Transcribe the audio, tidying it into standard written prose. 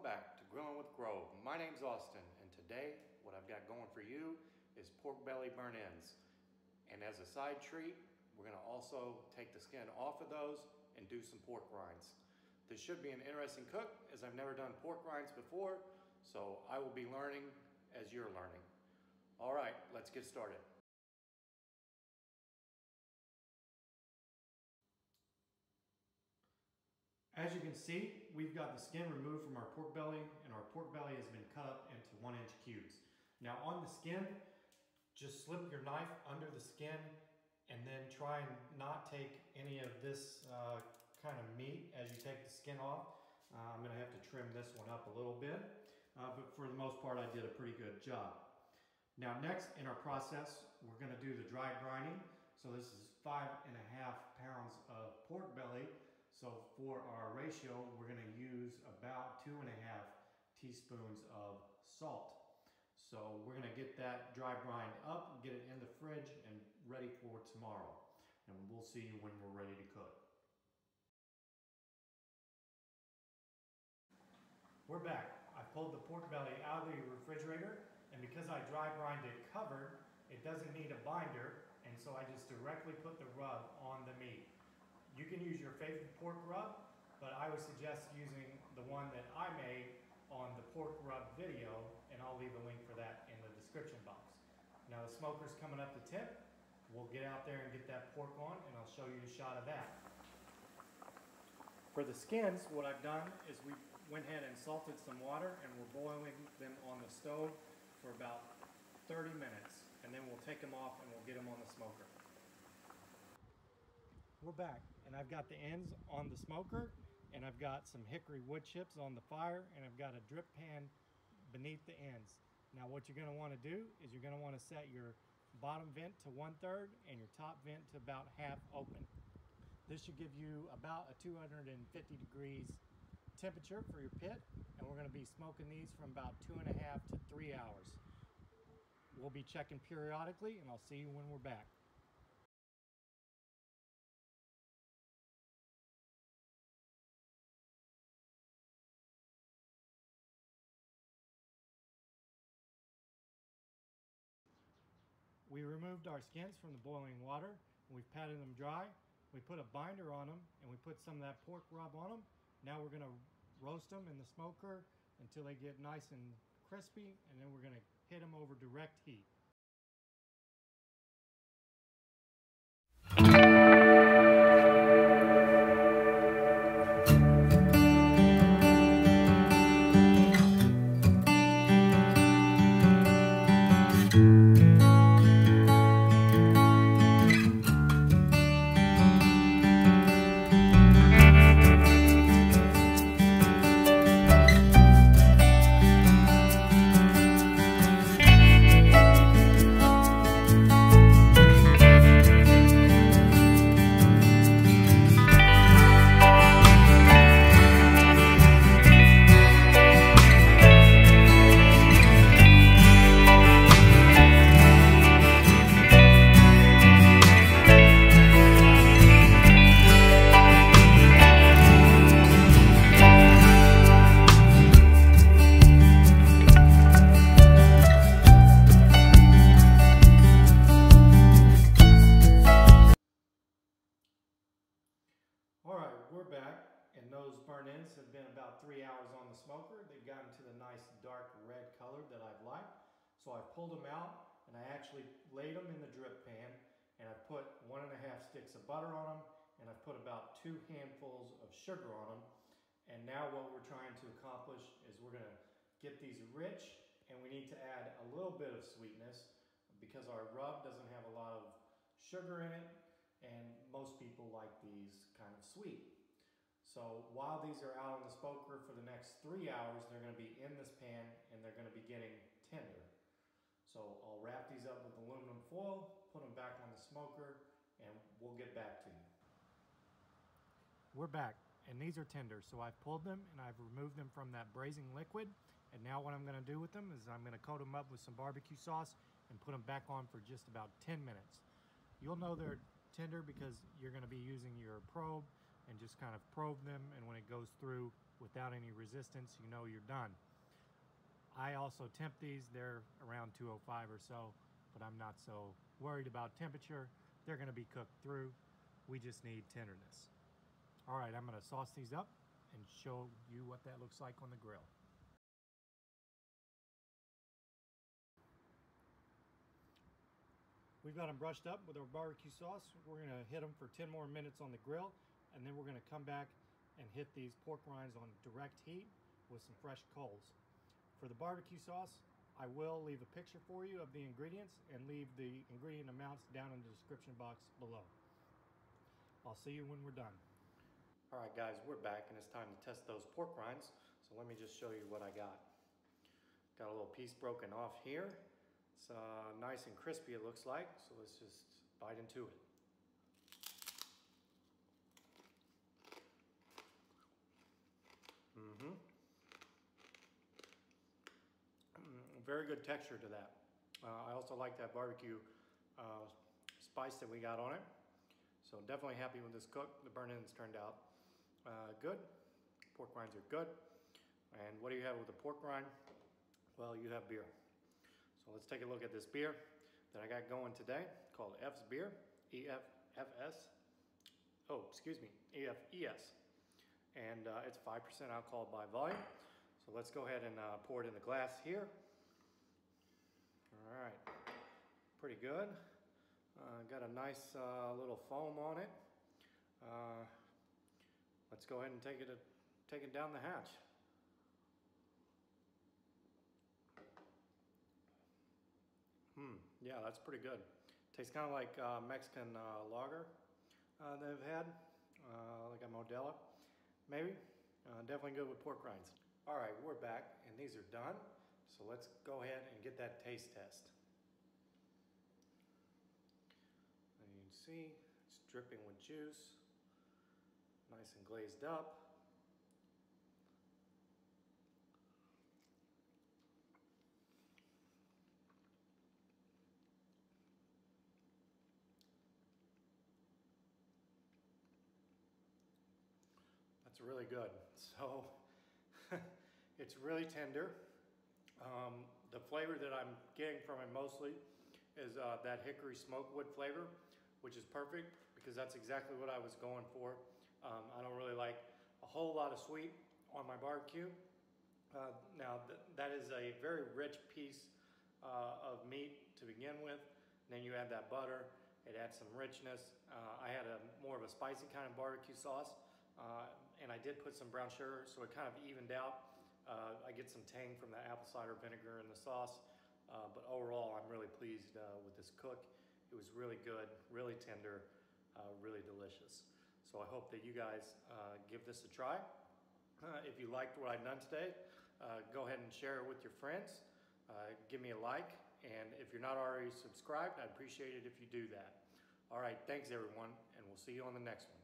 Welcome back to Grilling with Grove. My name's Austin, and today what I've got going for you is pork belly burnt ends. And as a side treat, we're going to also take the skin off of those and do some pork rinds. This should be an interesting cook, as I've never done pork rinds before, so I will be learning as you're learning. All right, let's get started. As you can see, we've got the skin removed from our pork belly, and our pork belly has been cut up into 1-inch cubes. Now on the skin, just slip your knife under the skin and then try and not take any of this kind of meat as you take the skin off. I'm going to have to trim this one up a little bit, but for the most part I did a pretty good job. Now next in our process, we're going to do the dry brining. So this is 5.5 pounds of pork belly. So for our ratio, we're going to use about 2.5 teaspoons of salt. So we're going to get that dry brined up, get it in the fridge and ready for tomorrow. And we'll see you when we're ready to cook. We're back. I pulled the pork belly out of the refrigerator, and because I dry brined it covered, it doesn't need a binder, and so I just directly put the rub on the meat. You can use your favorite pork rub, but I would suggest using the one that I made on the pork rub video, and I'll leave a link for that in the description box. Now the smoker's coming up to temp. We'll get out there and get that pork on, and I'll show you a shot of that. For the skins, what I've done is we went ahead and salted some water, and we're boiling them on the stove for about 30 minutes, and then we'll take them off and we'll get them on the smoker. We're back, and I've got the ends on the smoker, and I've got some hickory wood chips on the fire, and I've got a drip pan beneath the ends. Now what you're going to want to do is you're going to want to set your bottom vent to 1/3 and your top vent to about half open. This should give you about a 250 degrees temperature for your pit, and we're going to be smoking these from about 2.5 to 3 hours. We'll be checking periodically, and I'll see you when we're back. We removed our skins from the boiling water, and we've patted them dry. We put a binder on them, and we put some of that pork rub on them. Now we're going to roast them in the smoker until they get nice and crispy, and then we're going to hit them over direct heat. We're back, and those burnt ends have been about 3 hours on the smoker. They've gotten to the nice dark red color that I've liked. So I pulled them out, and I actually laid them in the drip pan, and I put 1.5 sticks of butter on them, and I've put about 2 handfuls of sugar on them. And now what we're trying to accomplish is we're going to get these rich, and we need to add a little bit of sweetness because our rub doesn't have a lot of sugar in it, and most people like these kind of sweet. So while these are out on the smoker for the next 3 hours, they're going to be in this pan and they're going to be getting tender. So I'll wrap these up with aluminum foil, put them back on the smoker, and we'll get back to you. We're back, and these are tender. So I've pulled them and I've removed them from that braising liquid. And now what I'm going to do with them is I'm going to coat them up with some barbecue sauce and put them back on for just about 10 minutes. You'll know they're tender because you're going to be using your probe and just kind of probe them, and when it goes through, without any resistance, you know you're done. I also temp these. They're around 205 or so, but I'm not so worried about temperature. They're going to be cooked through. We just need tenderness. All right, I'm going to sauce these up and show you what that looks like on the grill. We've got them brushed up with our barbecue sauce. We're going to hit them for 10 more minutes on the grill, and then we're going to come back and hit these pork rinds on direct heat with some fresh coals. For the barbecue sauce, I will leave a picture for you of the ingredients and leave the ingredient amounts down in the description box below. I'll see you when we're done. All right guys, we're back and it's time to test those pork rinds. So let me just show you what I got. Got a little piece broken off here. It's nice and crispy it looks like, so let's just bite into it. Very good texture to that. I also like that barbecue spice that we got on it. So definitely happy with this cook. The burn ends turned out good. Pork rinds are good. And what do you have with the pork rind? Well, you have beer. So let's take a look at this beer that I got going today called F's Beer, E-F-F-S. Oh, excuse me, E-F-E-S. And it's 5% alcohol by volume. So let's go ahead and pour it in the glass here. All right, pretty good. Got a nice little foam on it. Let's go ahead and take it down the hatch. Yeah, that's pretty good. Tastes kind of like Mexican lager they've had, like a Modelo, maybe. Definitely good with pork rinds. All right, we're back, and these are done. So let's go ahead and get that taste test. And you can see it's dripping with juice, nice and glazed up. That's really good. So it's really tender. The flavor that I'm getting from it mostly is that hickory smoke wood flavor, which is perfect because that's exactly what I was going for. I don't really like a whole lot of sweet on my barbecue. Now that is a very rich piece of meat to begin with. And then you add that butter, it adds some richness. I had more of a spicy kind of barbecue sauce. And I did put some brown sugar, so it kind of evened out. I get some tang from the apple cider vinegar in the sauce, but overall I'm really pleased with this cook. It was really good, really tender, really delicious. So I hope that you guys give this a try. If you liked what I've done today, go ahead and share it with your friends. Give me a like, and if you're not already subscribed, I'd appreciate it if you do that. All right, thanks everyone, and we'll see you on the next one.